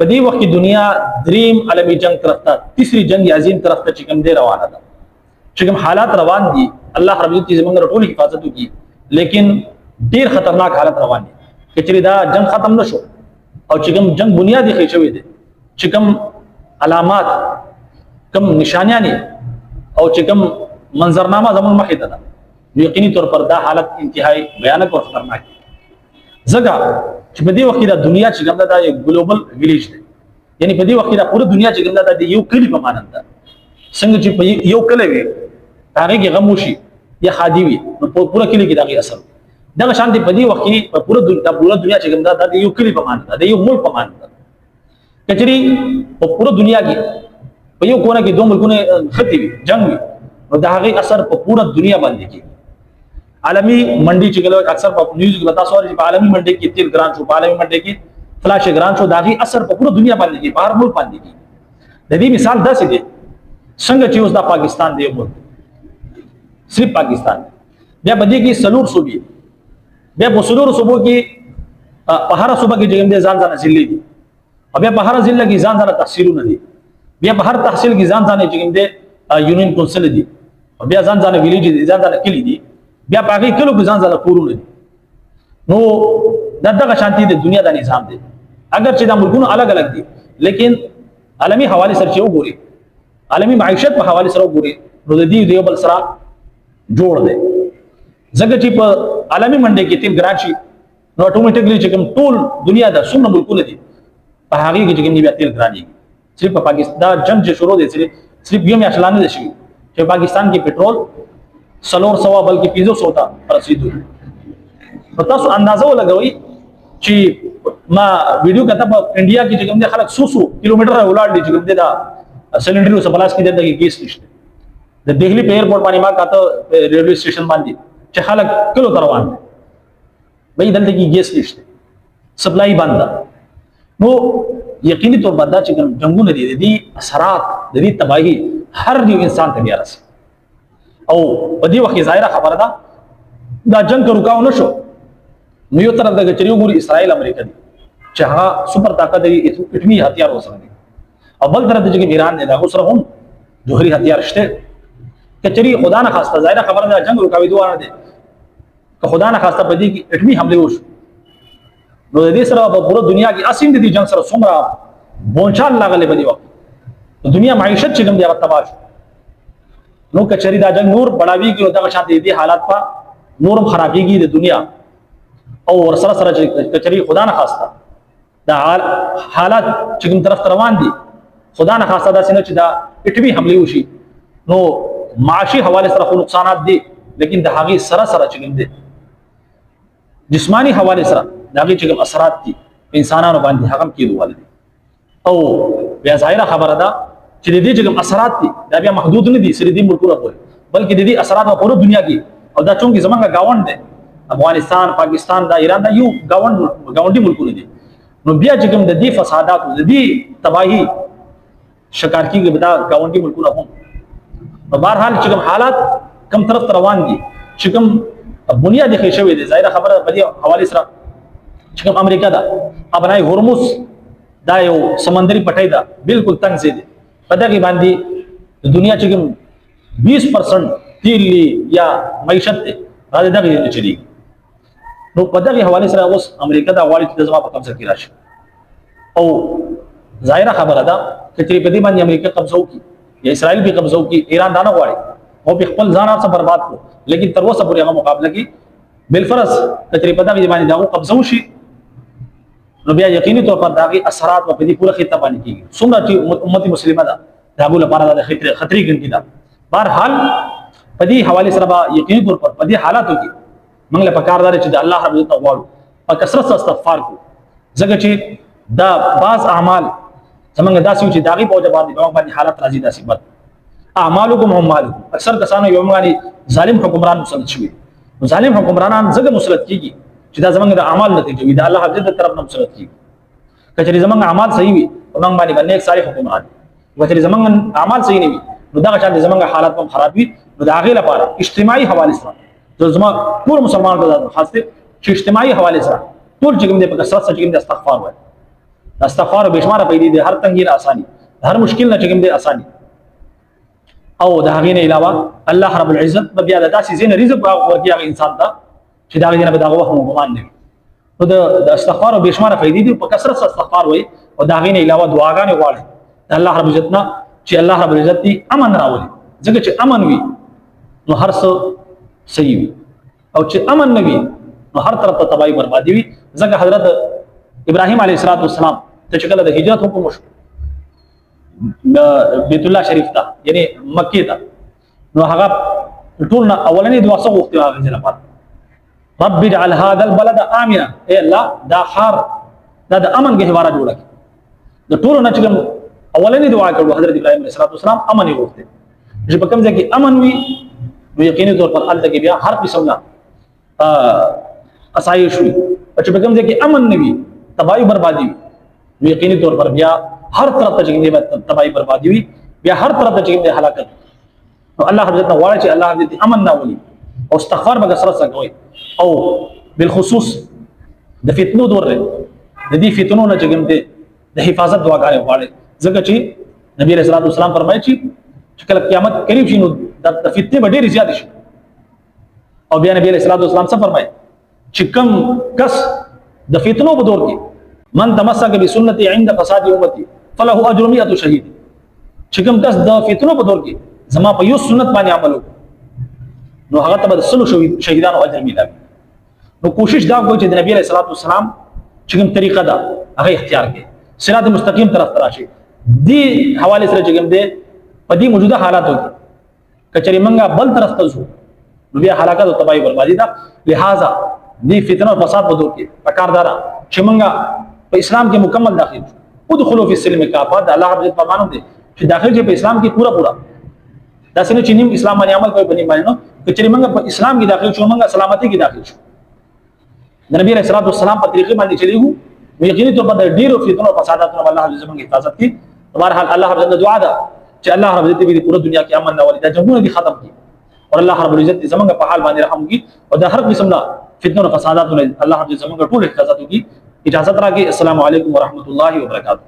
په دې وخت کې دنیا دریم عالمي جنگ طرف ته تیسری جنگ عظیم طرف ته چې کوم دی روانه ده چې کوم حالات روان دي الله رب دې زموږ ټول حفاظت وکړي لیکن ډیر خطرناک حالت روان دي چې دا جنگ ختم نشو او چې کوم جنگ بنیادی خې شوی دی چې کوم علامات کوم نشانیان او چې کوم منظرنامه زموږ مخې ته ده یقیني طور پر دا حالت انتهایی بیانک او خطرناک زګه چې په دې وخت کې د دنیا چې کوم دا یو ګلوبل ویلیج دی یعنی په دې وخت کې د پوره دنیا چې کوم دا د یو کلی په مانند ده څنګه چې په یو کلی وي هغه کې غموشي یا خادي وي په پوره کلی کې دغه اثر دغه شان دي په دې وخت کې په پوره دنیا چې کوم دا د یو کلی په مانند ده د یو ملک په مانند ده کچري په پوره دنیا کې په یو کونه کې دوه ملکونه ختی وي جنگ وي نو دا هغه اثر په پوره دنیا باندې کې عالمی منډي چې ګلو اکثر په نیوز کې بتا سوال چې په عالمی منډي کې تیل ګران شو په عالمی منډي کې فلاش ګران شو داغي اثر په پوره دنیا باندې کې بهر ملک باندې کې د دې مثال داسې دی څنګه چې اوس د پاکستان دی ملک صرف پاکستان بیا بدی کې سلور صوبې بیا په سلور صوبو کې په هر صوبه کې جګم دي ځان ځان ضلع دي او بیا په هر ضلع کې ځان ځان تحصیلونه دي بیا په هر تحصیل کې ځان ځان جګم دي یونین کونسل دي او بیا ځان ځان ویلیج دي ځان ځان کلی دي بیا پاګه کلو کې ځان ځان کورونه دي نو دغه شانتي د دنیا د نظام دی اگر چې د ملکونو الګ الګ دي لیکن عالمي حواله سره چې وګوري عالمي معیشت په حواله سره وګوري نو د دې یو بل سره جوړ دی ځکه چې په عالمي منډي کې تیل ګران شي نو اتوماتیکلی چې کوم ټول دنیا د څومره ملکونه دي په هغه کې چې کوم بیا تیل ګراني صرف په پاکستان جنگ چې شروع دي صرف یو میاشلانه دي شي چې پاکستان کې پټرول سلور سوا بلکې 500 ته رسیدو په تاسو اندازه ولګوي چې ما ویډیو کته په انډیا کې چې کوم دي خلک 100 کیلومتر ولاړ دي چې کوم دي دا سلندرو سپلاس کې دغه گیس نشته د دهلی په ایرپورټ باندې ما کاته ریلوی سټیشن باندې چې خلک کلو روان دي وای دلته کې گیس نشته سپلای بند نو یقیني طور باندې چې کوم جنگونه دي د اثرات د دې تباہي هر یو انسان ته بیا راسي او په دې وخت ظاهره خبره ده دا جنگ رکاو نشو نو یو طرف د چریو ګوري اسرائیل امریکا دي چې هغه سپر طاقت دی اټمی هتیار وسره دي او بل طرف د ایران نه دا سره هم جوهري هتیار شته کچري خدا نه خواسته ظاهره خبره ده جنگ رکاوي دوه نه دي که خدا نه خواسته په دې کې اټمی حمله وشو نو د دې سره په پوره دنیا کې اسیم د دې جنگ سره څومره بونچال لاغله په دې وخت د دنیا معیشت چې کوم دی هغه تباہ نو کچری دا جنگ نور بڑاوی کی دغه شاته دي حالات په نورم خرابېږي د دنیا او ورسره سره کچری خدا نه خواسته دا حالات چې کوم طرف روان دي خدا نه خواسته دا څنګه چې دا اټمی حمله وشي نو معاشي حواله سره نقصانات دي لیکن د هغه سره سره چې کوم دي جسمانی حواله سره دا چې کوم اثرات دي انسانانو باندې هغه کېدوال دي او بیا ظاهره خبره ده چې د دې کوم اثرات دي دا بیا محدود نه دي سره دي ملکونه پورې بلکې د دې اثرات په پوره دنیا کې او دا چونګې زمونږ گاوند دي افغانستان پاکستان دا ایران دا یو گاونډي ملکونه دي نو بیا چې کوم د دې فسادات د دې تباہي شکار کیږي دا گاونډي ملکونه هم په بهرحال چې کوم حالات کم طرف روان دي چې کوم بنیاد کې شوی دي ظاهره خبره په دې حواله سره چې کوم امریکا دا ابنای هرمز دا یو سمندري پټای دا بالکل تنگ زی دي په دغه باندې د دنیا چې کوم 20% تیل یا معیشت دا دغه نه چلی نو په دغه حواله سره اوس امریکا دا غواړي چې د زما په قبضه کې راشي او ظاهره خبره ده چې په دې باندې امریکا قبضه وکړي یا اسرائیل به قبضه وکړي ایران دا نه غواړي او په خپل ځان سره برباد کو لیکن تر اوسه پورې هغه مقابله کې بالفرض چې په دغه باندې دا قبضه وشي نو بیا یقیني طور پر داغي اثرات په دې پوره خطه باندې کیږي څومره چې امت مسلمه ده داغو لپاره د خطرې ګڼي ده بهرحال په دې حواله سره یقیني طور پر په دې حالاتو کې موږ له پکاردار چې د الله رب عزت غواړو په کثرت استغفار کو ځکه چې دا بعض اعمال زمونږ داسې چې داغي په وجه باندې حالت راځي داسې بد اعمالکم هم مالکم اکثر کسانو یو باندې ظالم حکمران مسلط شوی ظالم حکمرانان ځکه مسلط کیږي چې دا زمونږ د اعمال نتیجه وي دا الله عز وجل طرف نه مسلط کیږي کچې زمونږ اعمال صحیح وي موږ باندې نیک صالح حکمران وکړي زمونږ اعمال صحیح نه وي نو دا چې زمونږ حالات هم خراب وي نو دا غي لپاره اجتماعي حواله سره زما ټول مسلمانانو ته خاصه چې اجتماعي حواله سره ټول چې کوم دې په کثرت سره چې کوم دې استغفار وایي استغفار بشماره پیدا دي هر تنګي آساني هر مشکل نه چګم دي آساني او دا غینه علاوه الله رب العزت بیا د داسې زین رزق ورکړي هغه انسان ته چې دا غینه به دا وهم ګمان نه نو د استغفار او بشماره فائدې دي په کثرت سره استغفار وای او دا غینه علاوه دعاګانې غواړي الله رب العزت نه چې الله رب العزت دي امن راولي ځکه چې امن وي نو هر څه صحیح وي او چې امن نه وي نو هر طرف ته تباہی بربادي وي ځکه حضرت ابراهيم عليه السلام ته چې کله د هجرت حکم وشو بیت الله شریف ته یعنی مکه ته نو هغه ټول نه اولنې دعا څه وغوښتي هغه ځل لپاره رب اجعل هذا البلد امنا اے الله دا خار دا د امن غهواره جوړ کړي د ټول نه چې اولنې دعا کړو حضرت ابراهيم عليه السلام امن یې وغوښتي چې په کوم ځای کې امن وي نو یقیني طور پر الته کې بیا هر قسم نه اسایش وي او چې په کوم ځای کې امن نه وي تباہی بربادي وي نو یقیني طور پر بیا هر طرف ته چې تباہی بربادي وي بیا هر طرف ته چې هلاکت نو الله حضرت غواړي چې الله دې امن راولي او استغفار به کثرت سره کوي او بالخصوص د فتنو دور دی د دې فتنو نه چې د حفاظت دعاګانې غواړي ځکه چې نبی رسول الله صلی الله فرمایي چې کله قیامت قریب شي نو د فتنې به ډېرې زیاتې شي او بیا نبی رسول الله صلی الله څه فرمایي چې کوم کس د فتنو په دور کې من تمسک بسنتي عند فساد امتي فله اجر 100 شهید چې کوم کس د فتنو په دور کې زما په یو سنت باندې عمل وکړي نو هغه ته به سلو شهیدانو اجر ملایي نو کوشش دا کوي چې د نبی صلی الله علیه وسلم چې کوم طریقه ده هغه اختیار کړي صراط مستقیم طرف ته راشي دی حواله سره چې کوم دی په دې موجوده حالاتو کې کچري منګه بل طرف ته ځو نو بیا هلاکت او تباہی بربادي ده لہذا دې فتنه او فساد په دور کې پکاردارا چې منګه په اسلام کې مکمل داخل شو ادخلوا فی السلم کافه الله رب عزت فرمانو دي چې داخل چې په اسلام کې پورا دا څنګه چې نیم اسلام باندې عمل کوي په نیم باندې نو کچري منګه په اسلام کې داخل شو منګه سلامتی کې داخل شو د نبی رسول الله والسلام په طریقې باندې چلیږو یقیني طور پر ډیرو فتنو او فساداتو الله عز وجل حفاظت کی بهرحال الله رب عزت دعا ده چې الله رب عزت دې پوره دنیا کې امن راولي دا جنگونه دي ختم کی اور الله رب العزت زمونږ په حال باندې رحم کی او د هر قسم نه فتنو او فساداتو الله رب عزت زمونږ ټول حفاظت کی اجازه راکړي السلام علیکم ورحمت الله وبرکاته